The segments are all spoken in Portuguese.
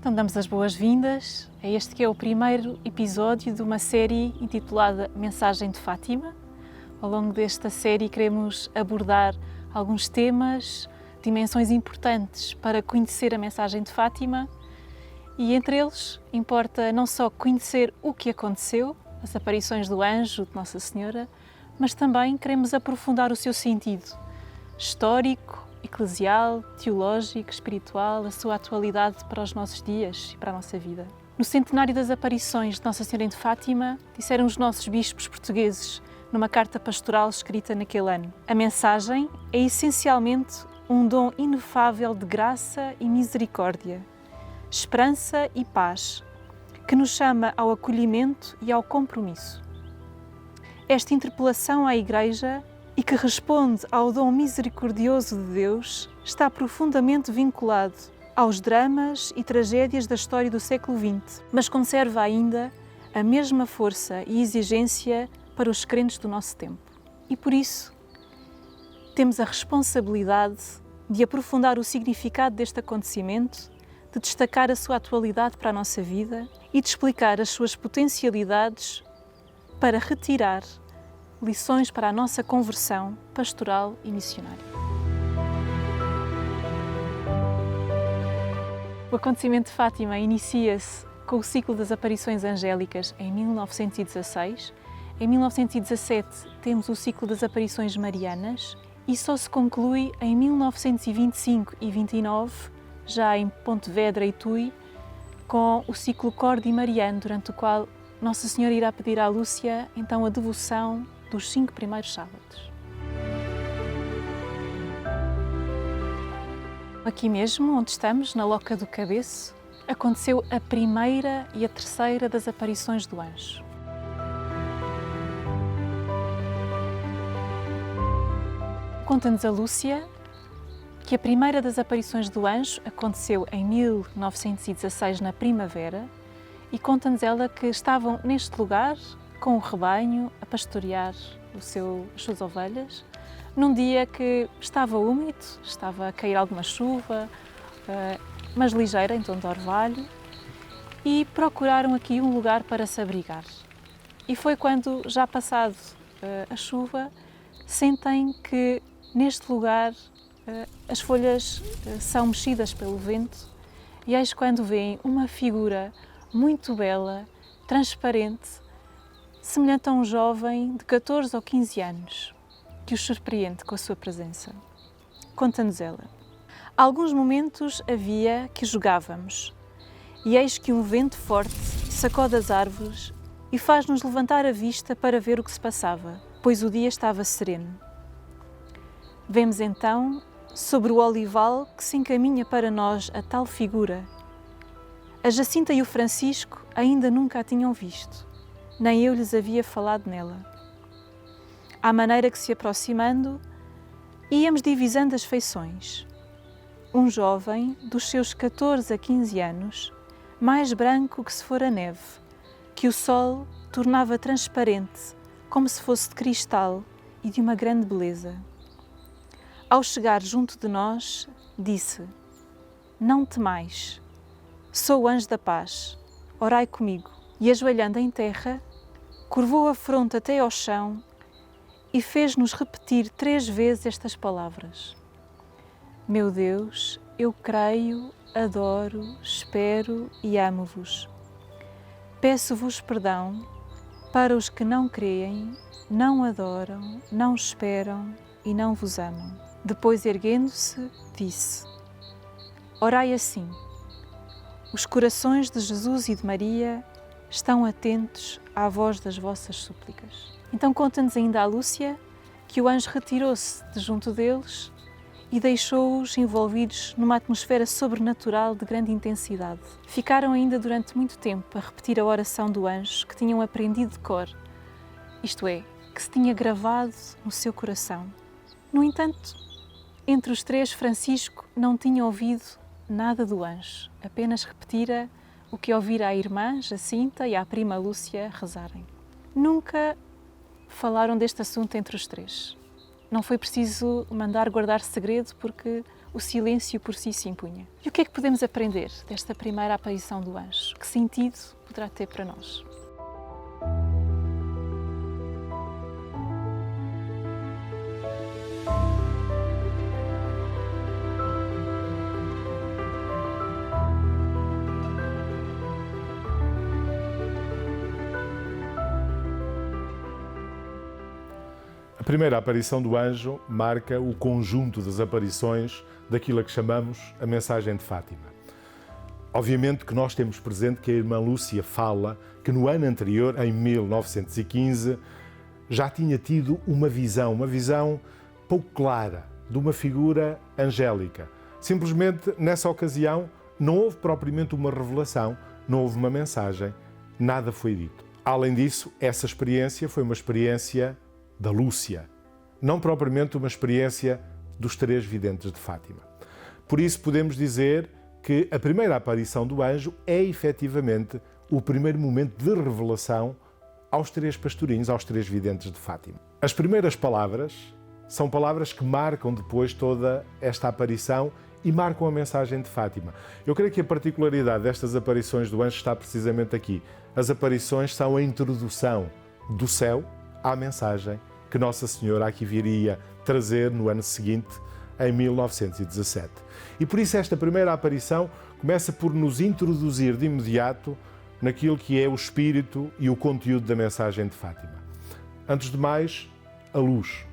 Então damos as boas-vindas a este que é o primeiro episódio de uma série intitulada Mensagem de Fátima. Ao longo desta série queremos abordar alguns temas, dimensões importantes para conhecer a mensagem de Fátima e entre eles importa não só conhecer o que aconteceu, as aparições do anjo de Nossa Senhora, mas também queremos aprofundar o seu sentido histórico, eclesial, teológico, espiritual, a sua atualidade para os nossos dias e para a nossa vida. No centenário das aparições de Nossa Senhora de Fátima, disseram os nossos bispos portugueses numa carta pastoral escrita naquele ano: a mensagem é essencialmente um dom inefável de graça e misericórdia, esperança e paz, que nos chama ao acolhimento e ao compromisso. Esta interpelação à Igreja e que responde ao dom misericordioso de Deus, está profundamente vinculado aos dramas e tragédias da história do século XX, mas conserva ainda a mesma força e exigência para os crentes do nosso tempo. E por isso, temos a responsabilidade de aprofundar o significado deste acontecimento, de destacar a sua atualidade para a nossa vida e de explicar as suas potencialidades para retirar lições para a nossa conversão pastoral e missionária. O acontecimento de Fátima inicia-se com o ciclo das aparições angélicas em 1916. Em 1917 temos o ciclo das aparições marianas e só se conclui em 1925 e 29, já em Pontevedra e Tui, com o ciclo Cordi Mariano, durante o qual Nossa Senhora irá pedir à Lúcia então a devoção dos 5 primeiros sábados. Aqui mesmo, onde estamos, na Loca do Cabeço, aconteceu a primeira e a terceira das aparições do anjo. Conta-nos a Lúcia que a primeira das aparições do anjo aconteceu em 1916, na primavera, e conta-nos ela que estavam neste lugar com o rebanho a pastorear as suas ovelhas, num dia que estava úmido, estava a cair alguma chuva, mas ligeira, em tom de orvalho, e procuraram aqui um lugar para se abrigar. E foi quando, já passado a chuva, sentem que neste lugar as folhas são mexidas pelo vento, e eis quando veem uma figura muito bela, transparente, semelhante a um jovem de 14 ou 15 anos, que os surpreende com a sua presença. Conta-nos ela: há alguns momentos havia que jogávamos, e eis que um vento forte sacode as árvores e faz-nos levantar a vista para ver o que se passava, pois o dia estava sereno. Vemos então, sobre o olival que se encaminha para nós, a tal figura. A Jacinta e o Francisco ainda nunca a tinham visto, nem eu lhes havia falado nela. À maneira que, se aproximando, íamos divisando as feições. Um jovem, dos seus 14 a 15 anos, mais branco que se fora neve, que o sol tornava transparente, como se fosse de cristal e de uma grande beleza. Ao chegar junto de nós, disse: não temais, sou o anjo da paz, orai comigo. E ajoelhando em terra, curvou a fronte até ao chão e fez-nos repetir 3 vezes estas palavras: meu Deus, eu creio, adoro, espero e amo-vos. Peço-vos perdão para os que não creem, não adoram, não esperam e não vos amam. Depois, erguendo-se, disse: orai assim: os corações de Jesus e de Maria estão atentos à voz das vossas súplicas. Então conta-nos ainda a Lúcia que o anjo retirou-se de junto deles e deixou-os envolvidos numa atmosfera sobrenatural de grande intensidade. Ficaram ainda durante muito tempo a repetir a oração do anjo que tinham aprendido de cor, isto é, que se tinha gravado no seu coração. No entanto, entre os 3, Francisco não tinha ouvido nada do anjo, apenas repetira o que ouvira a irmã Jacinta e à prima Lúcia rezarem. Nunca falaram deste assunto entre os 3. Não foi preciso mandar guardar segredo, porque o silêncio por si se impunha. E o que é que podemos aprender desta primeira aparição do anjo? Que sentido poderá ter para nós? A primeira aparição do anjo marca o conjunto das aparições daquilo a que chamamos a mensagem de Fátima. Obviamente que nós temos presente que a irmã Lúcia fala que no ano anterior, em 1915, já tinha tido uma visão pouco clara, de uma figura angélica. Simplesmente, nessa ocasião, não houve propriamente uma revelação, não houve uma mensagem, nada foi dito. Além disso, essa experiência foi uma experiência da Lúcia, não propriamente uma experiência dos três videntes de Fátima. Por isso podemos dizer que a primeira aparição do anjo é efetivamente o primeiro momento de revelação aos três pastorinhos, aos três videntes de Fátima. As primeiras palavras são palavras que marcam depois toda esta aparição e marcam a mensagem de Fátima. Eu creio que a particularidade destas aparições do anjo está precisamente aqui. As aparições são a introdução do céu à mensagem que Nossa Senhora aqui viria trazer no ano seguinte, em 1917. E por isso esta primeira aparição começa por nos introduzir de imediato naquilo que é o espírito e o conteúdo da mensagem de Fátima. Antes de mais, a luz.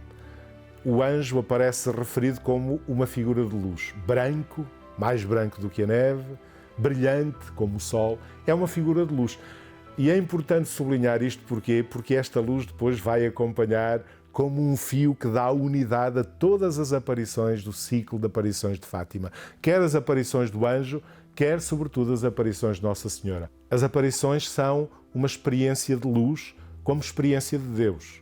O anjo aparece referido como uma figura de luz, branco, mais branco do que a neve, brilhante como o sol, é uma figura de luz. E é importante sublinhar isto porquê? Porque esta luz depois vai acompanhar como um fio que dá unidade a todas as aparições do ciclo de aparições de Fátima. Quer as aparições do anjo, quer sobretudo as aparições de Nossa Senhora. As aparições são uma experiência de luz como experiência de Deus.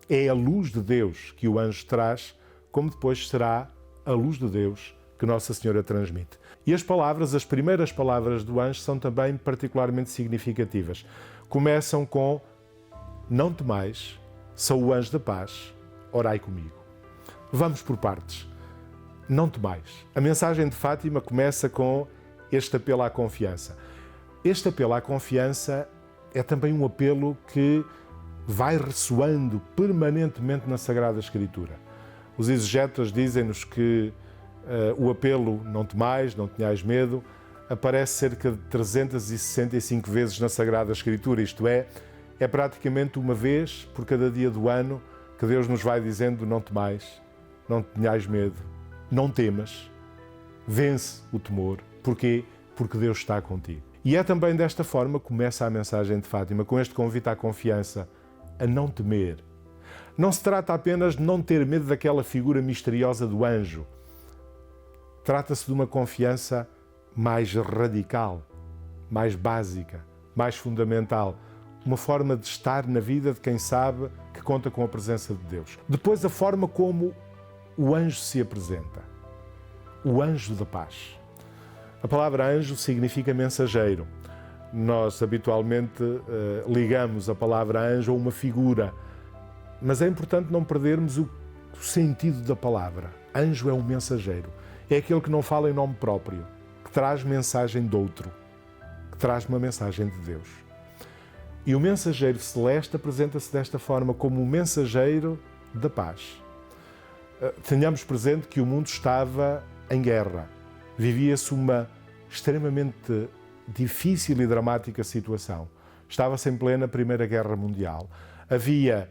É a luz de Deus que o anjo traz, como depois será a luz de Deus que Nossa Senhora transmite. E as palavras, as primeiras palavras do anjo são também particularmente significativas. Começam com: não temais, sou o anjo da paz, orai comigo. Vamos por partes. Não temais. A mensagem de Fátima começa com este apelo à confiança. Este apelo à confiança é também um apelo que vai ressoando permanentemente na Sagrada Escritura. Os exegetas dizem-nos que o apelo não temais, não tenhais medo, aparece cerca de 365 vezes na Sagrada Escritura, isto é praticamente uma vez por cada dia do ano que Deus nos vai dizendo: não temais, não tenhais medo, não temas, vence o temor. Porquê? Porque Deus está contigo. E é também desta forma que começa a mensagem de Fátima, com este convite à confiança, a não temer. Não se trata apenas de não ter medo daquela figura misteriosa do anjo. Trata-se de uma confiança mais radical, mais básica, mais fundamental. Uma forma de estar na vida de quem sabe que conta com a presença de Deus. Depois, a forma como o anjo se apresenta. O anjo da paz. A palavra anjo significa mensageiro. Nós habitualmente ligamos a palavra anjo a uma figura, mas é importante não perdermos o sentido da palavra. Anjo é um mensageiro. É aquele que não fala em nome próprio, que traz mensagem de outro, que traz uma mensagem de Deus. E o mensageiro celeste apresenta-se desta forma, como o mensageiro da paz. Tenhamos presente que o mundo estava em guerra. Vivia-se uma extremamente difícil e dramática situação. Estava-se em plena Primeira Guerra Mundial. Havia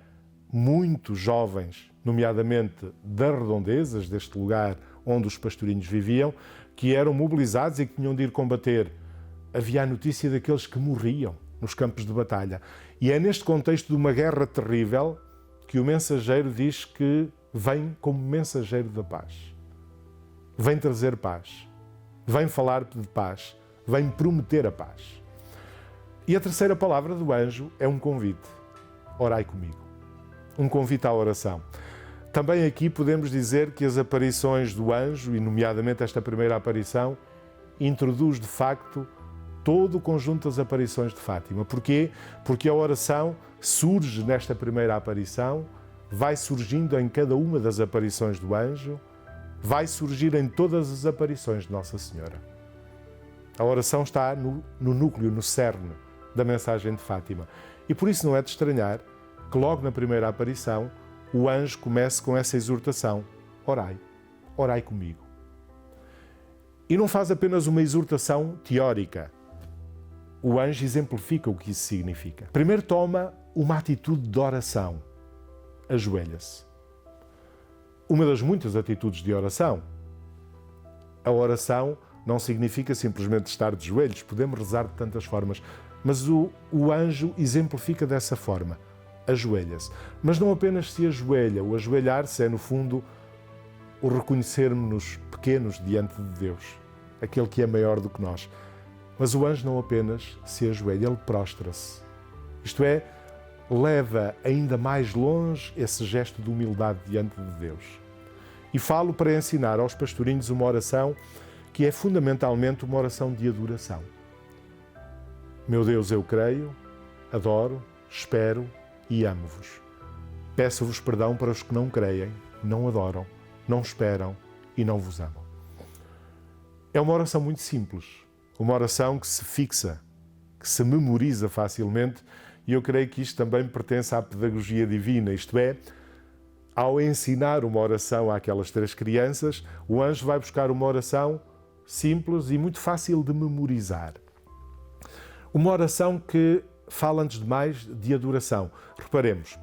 muitos jovens, nomeadamente das redondezas deste lugar onde os pastorinhos viviam, que eram mobilizados e que tinham de ir combater. Havia a notícia daqueles que morriam nos campos de batalha. E é neste contexto de uma guerra terrível que o mensageiro diz que vem como mensageiro da paz. Vem trazer paz. Vem falar de paz. Vem prometer a paz. E a terceira palavra do anjo é um convite. Orai comigo. Um convite à oração. Também aqui podemos dizer que as aparições do anjo, e nomeadamente esta primeira aparição, introduz de facto todo o conjunto das aparições de Fátima. Porquê? Porque a oração surge nesta primeira aparição, vai surgindo em cada uma das aparições do anjo, vai surgir em todas as aparições de Nossa Senhora. A oração está no núcleo, no cerne da mensagem de Fátima. E por isso não é de estranhar que logo na primeira aparição o anjo comece com essa exortação: orai, orai comigo. E não faz apenas uma exortação teórica. O anjo exemplifica o que isso significa. Primeiro toma uma atitude de oração. Ajoelha-se. Uma das muitas atitudes de oração. A oração não significa simplesmente estar de joelhos. Podemos rezar de tantas formas. Mas o anjo exemplifica dessa forma. Ajoelha-se. Mas não apenas se ajoelha. O ajoelhar-se é, no fundo, o reconhecermos-nos pequenos diante de Deus. Aquele que é maior do que nós. Mas o anjo não apenas se ajoelha, ele prostra-se. Isto é, leva ainda mais longe esse gesto de humildade diante de Deus. E falo para ensinar aos pastorinhos uma oração que é fundamentalmente uma oração de adoração. Meu Deus, eu creio, adoro, espero e amo-vos. Peço-vos perdão para os que não creem, não adoram, não esperam e não vos amam. É uma oração muito simples. Uma oração que se fixa, que se memoriza facilmente, e eu creio que isto também pertence à pedagogia divina, isto é, ao ensinar uma oração àquelas 3 crianças, o anjo vai buscar uma oração simples e muito fácil de memorizar. Uma oração que fala, antes de mais, de adoração. Reparemos,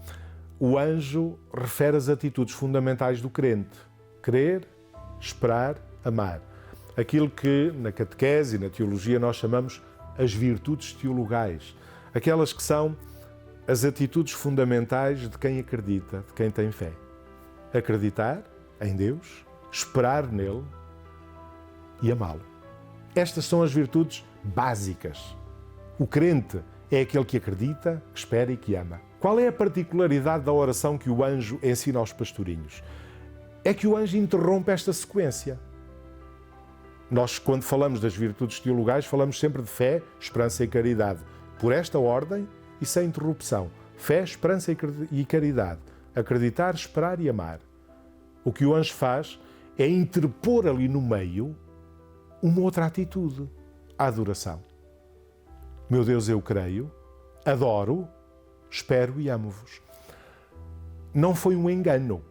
o anjo refere as atitudes fundamentais do crente: crer, esperar, amar. Aquilo que na catequese e na teologia nós chamamos as virtudes teologais. Aquelas que são as atitudes fundamentais de quem acredita, de quem tem fé. Acreditar em Deus, esperar nele e amá-lo. Estas são as virtudes básicas. O crente é aquele que acredita, que espera e que ama. Qual é a particularidade da oração que o anjo ensina aos pastorinhos? É que o anjo interrompe esta sequência. Nós, quando falamos das virtudes teologais, falamos sempre de fé, esperança e caridade. Por esta ordem e sem interrupção. Fé, esperança e caridade. Acreditar, esperar e amar. O que o anjo faz é interpor ali no meio uma outra atitude, a adoração. Meu Deus, eu creio, adoro, espero e amo-vos. Não foi um engano.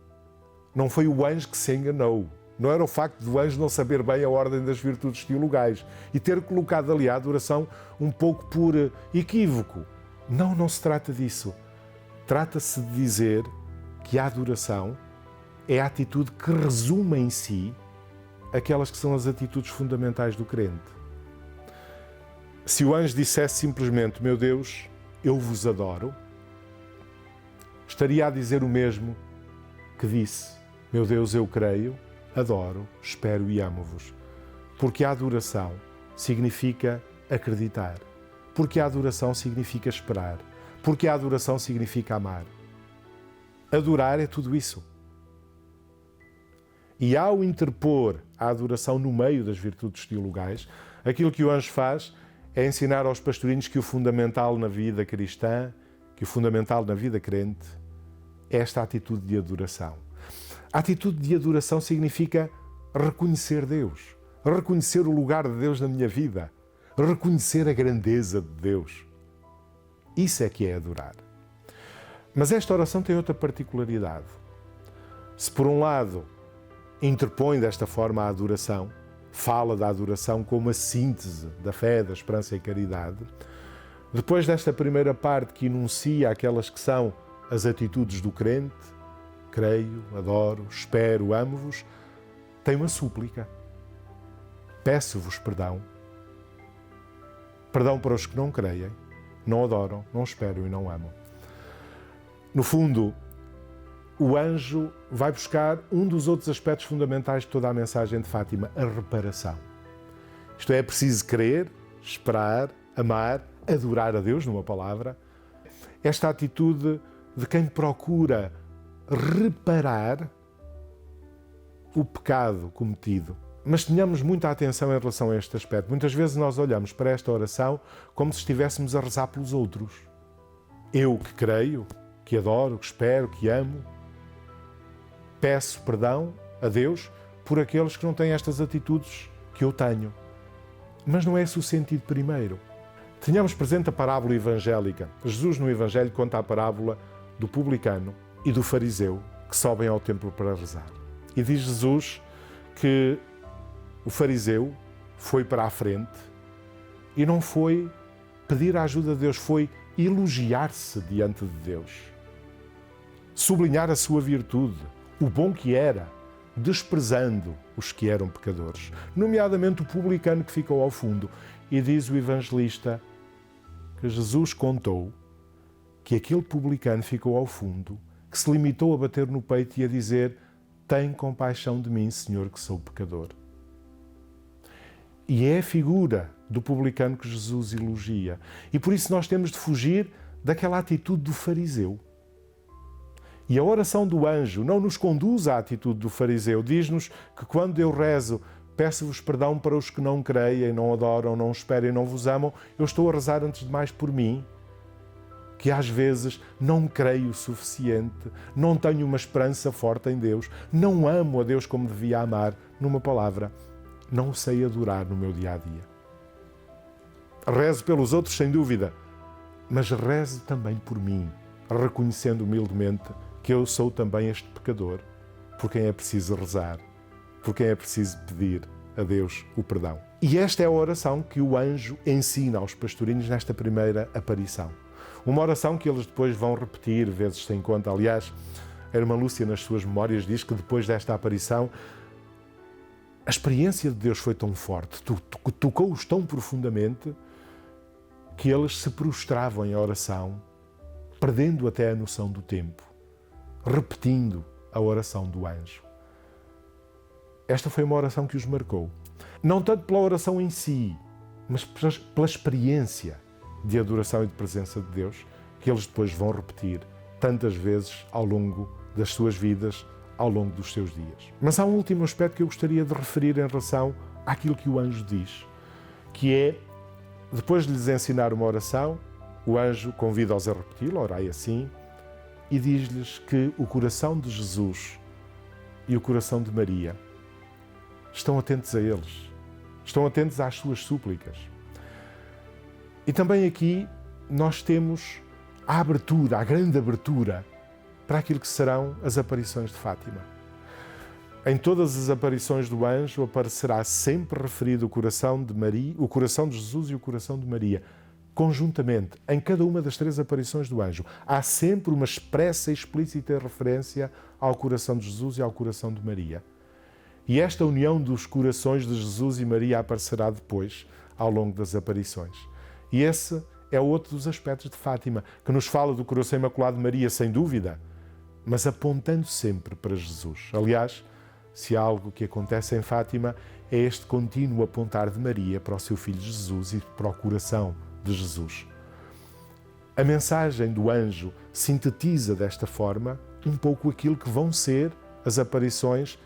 Não foi o anjo que se enganou. Não era o facto do anjo não saber bem a ordem das virtudes teologais e ter colocado ali a adoração um pouco por equívoco. Não, não se trata disso. Trata-se de dizer que a adoração é a atitude que resume em si aquelas que são as atitudes fundamentais do crente. Se o anjo dissesse simplesmente: meu Deus, eu vos adoro, estaria a dizer o mesmo que disse: meu Deus, eu creio, adoro, espero e amo-vos. Porque a adoração significa acreditar. Porque a adoração significa esperar. Porque a adoração significa amar. Adorar é tudo isso. E ao interpor a adoração no meio das virtudes teologais, aquilo que o anjo faz é ensinar aos pastorinhos que o fundamental na vida cristã, que o fundamental na vida crente, é esta atitude de adoração. A atitude de adoração significa reconhecer Deus, reconhecer o lugar de Deus na minha vida, reconhecer a grandeza de Deus. Isso é que é adorar. Mas esta oração tem outra particularidade. Se por um lado interpõe desta forma a adoração, fala da adoração como a síntese da fé, da esperança e caridade, depois desta primeira parte que enuncia aquelas que são as atitudes do crente, creio, adoro, espero, amo-vos, tem uma súplica. Peço-vos perdão. Perdão para os que não creem, não adoram, não esperam e não amam. No fundo, o anjo vai buscar um dos outros aspectos fundamentais de toda a mensagem de Fátima, a reparação. Isto é preciso crer, esperar, amar, adorar a Deus, numa palavra. Esta atitude de quem procura reparar o pecado cometido. Mas tenhamos muita atenção em relação a este aspecto. Muitas vezes nós olhamos para esta oração como se estivéssemos a rezar pelos outros. Eu que creio, que adoro, que espero, que amo, peço perdão a Deus por aqueles que não têm estas atitudes que eu tenho. Mas não é esse o sentido primeiro. Tenhamos presente a parábola evangélica. Jesus no Evangelho conta a parábola do publicano e do fariseu que sobem ao templo para rezar. E diz Jesus que o fariseu foi para a frente e não foi pedir a ajuda de Deus, foi elogiar-se diante de Deus. Sublinhar a sua virtude, o bom que era, desprezando os que eram pecadores, nomeadamente o publicano que ficou ao fundo. E diz o evangelista que Jesus contou que aquele publicano ficou ao fundo, que se limitou a bater no peito e a dizer: tem compaixão de mim, Senhor, que sou pecador. E é a figura do publicano que Jesus elogia. E por isso nós temos de fugir daquela atitude do fariseu. E a oração do anjo não nos conduz à atitude do fariseu. Diz-nos que quando eu rezo, peço-vos perdão para os que não creem, não adoram, não esperem, não vos amam, eu estou a rezar antes de mais por mim, que às vezes não creio o suficiente, não tenho uma esperança forte em Deus, não amo a Deus como devia amar. Numa palavra, não sei adorar no meu dia-a-dia. Rezo pelos outros, sem dúvida, mas rezo também por mim, reconhecendo humildemente que eu sou também este pecador, por quem é preciso rezar, por quem é preciso pedir a Deus o perdão. E esta é a oração que o anjo ensina aos pastorinhos nesta primeira aparição. Uma oração que eles depois vão repetir, vezes sem conta. Aliás, a irmã Lúcia, nas suas memórias, diz que depois desta aparição, a experiência de Deus foi tão forte, tocou-os tão profundamente, que eles se prostravam em oração, perdendo até a noção do tempo, repetindo a oração do anjo. Esta foi uma oração que os marcou. Não tanto pela oração em si, mas pela experiência de adoração e de presença de Deus, que eles depois vão repetir tantas vezes ao longo das suas vidas, ao longo dos seus dias. Mas há um último aspecto que eu gostaria de referir em relação àquilo que o anjo diz, que é, depois de lhes ensinar uma oração, o anjo convida-os a repeti-la, orai assim, e diz-lhes que o coração de Jesus e o coração de Maria estão atentos a eles, estão atentos às suas súplicas. E também aqui nós temos a abertura, a grande abertura para aquilo que serão as aparições de Fátima. Em todas as aparições do anjo aparecerá sempre referido o coração de Maria, o coração de Jesus e o coração de Maria. Conjuntamente, em cada uma das 3 aparições do anjo, há sempre uma expressa e explícita referência ao coração de Jesus e ao coração de Maria. E esta união dos corações de Jesus e Maria aparecerá depois, ao longo das aparições. E esse é outro dos aspectos de Fátima, que nos fala do coração imaculado de Maria, sem dúvida, mas apontando sempre para Jesus. Aliás, se há algo que acontece em Fátima, é este contínuo apontar de Maria para o seu filho Jesus e para o coração de Jesus. A mensagem do anjo sintetiza desta forma um pouco aquilo que vão ser as aparições,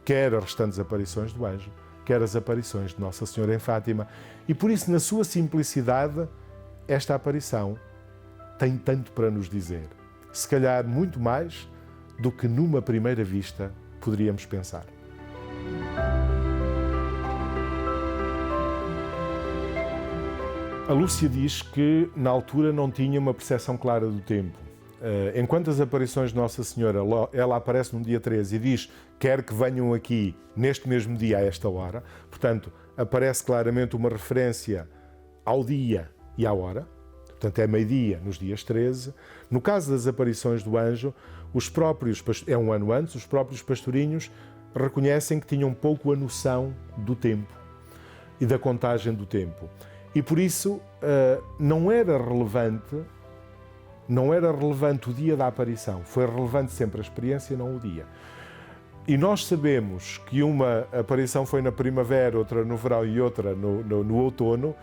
quer as restantes aparições do anjo, quer as aparições de Nossa Senhora em Fátima. E por isso, na sua simplicidade, esta aparição tem tanto para nos dizer. Se calhar muito mais do que numa primeira vista poderíamos pensar. A Lúcia diz que na altura não tinha uma percepção clara do tempo. Enquanto as aparições de Nossa Senhora, ela aparece no dia 13 e diz: quer que venham aqui neste mesmo dia a esta hora. Portanto, aparece claramente uma referência ao dia e à hora. Portanto, é meio-dia nos dias 13. No caso das aparições do anjo, é um ano antes, os próprios pastorinhos reconhecem que tinham pouco a noção do tempo e da contagem do tempo. E por isso não era relevante o dia da aparição. Foi relevante sempre a experiência, não o dia. E nós sabemos que uma aparição foi na primavera, outra no verão e outra no outono,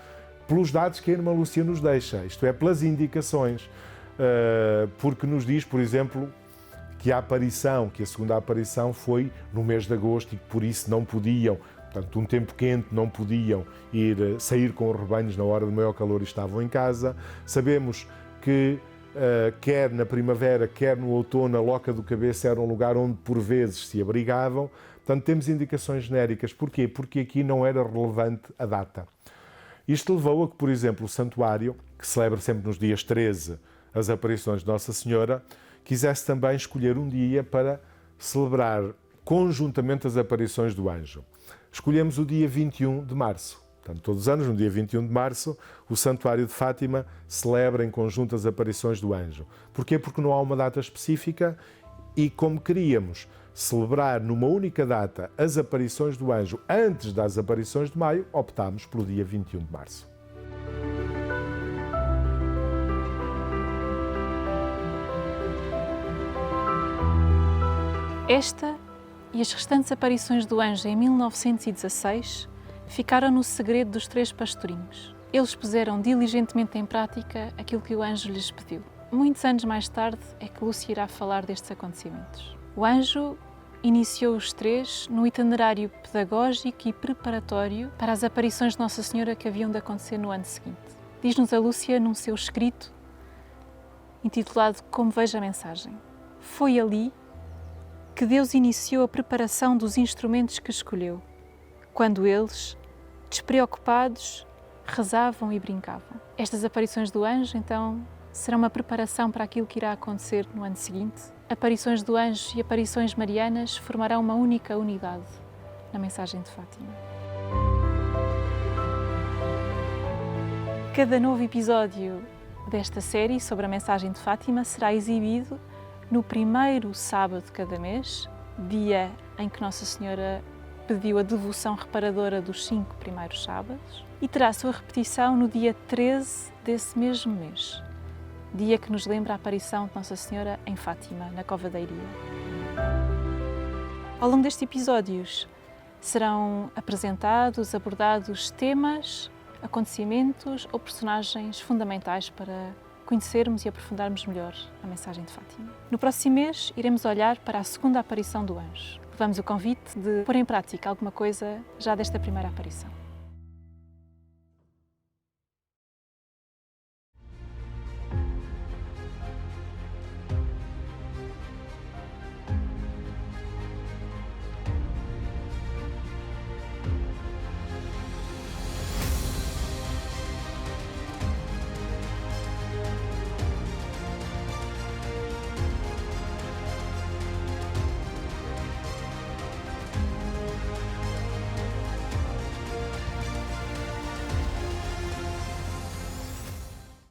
pelos dados que a irmã Lúcia nos deixa, isto é, pelas indicações, porque nos diz, por exemplo, que a segunda aparição foi no mês de agosto e que por isso não podiam, portanto, um tempo quente, não podiam sair com os rebanhos na hora do maior calor e estavam em casa. Sabemos que quer na primavera, quer no outono, a Loca do Cabeço era um lugar onde por vezes se abrigavam. Portanto, temos indicações genéricas. Porquê? Porque aqui não era relevante a data. Isto levou a que, por exemplo, o santuário, que celebra sempre nos dias 13 as aparições de Nossa Senhora, quisesse também escolher um dia para celebrar conjuntamente as aparições do anjo. Escolhemos o dia 21 de março. Portanto, todos os anos, no dia 21 de março, o Santuário de Fátima celebra em conjunto as aparições do anjo. Porquê? Porque não há uma data específica e, como queríamos celebrar numa única data as aparições do anjo antes das aparições de maio, optámos pelo dia 21 de março. Esta e as restantes aparições do anjo em 1916 ficaram no segredo dos três pastorinhos. Eles puseram diligentemente em prática aquilo que o anjo lhes pediu. Muitos anos mais tarde é que Lúcia irá falar destes acontecimentos. O anjo iniciou os três no itinerário pedagógico e preparatório para as aparições de Nossa Senhora que haviam de acontecer no ano seguinte. Diz-nos a Lúcia num seu escrito, intitulado Como Vejo a Mensagem. Foi ali que Deus iniciou a preparação dos instrumentos que escolheu, quando eles, despreocupados, rezavam e brincavam. Estas aparições do anjo, então, serão uma preparação para aquilo que irá acontecer no ano seguinte. Aparições do anjo e aparições marianas formarão uma única unidade na mensagem de Fátima. Cada novo episódio desta série sobre a mensagem de Fátima será exibido no primeiro sábado de cada mês, dia em que Nossa Senhora pediu a devoção reparadora dos 5 primeiros sábados, e terá sua repetição no dia 13 desse mesmo mês, dia que nos lembra a aparição de Nossa Senhora em Fátima, na Cova da Iria. Ao longo destes episódios serão abordados temas, acontecimentos ou personagens fundamentais para conhecermos e aprofundarmos melhor a mensagem de Fátima. No próximo mês iremos olhar para a segunda aparição do anjo. Levamos o convite de pôr em prática alguma coisa já desta primeira aparição.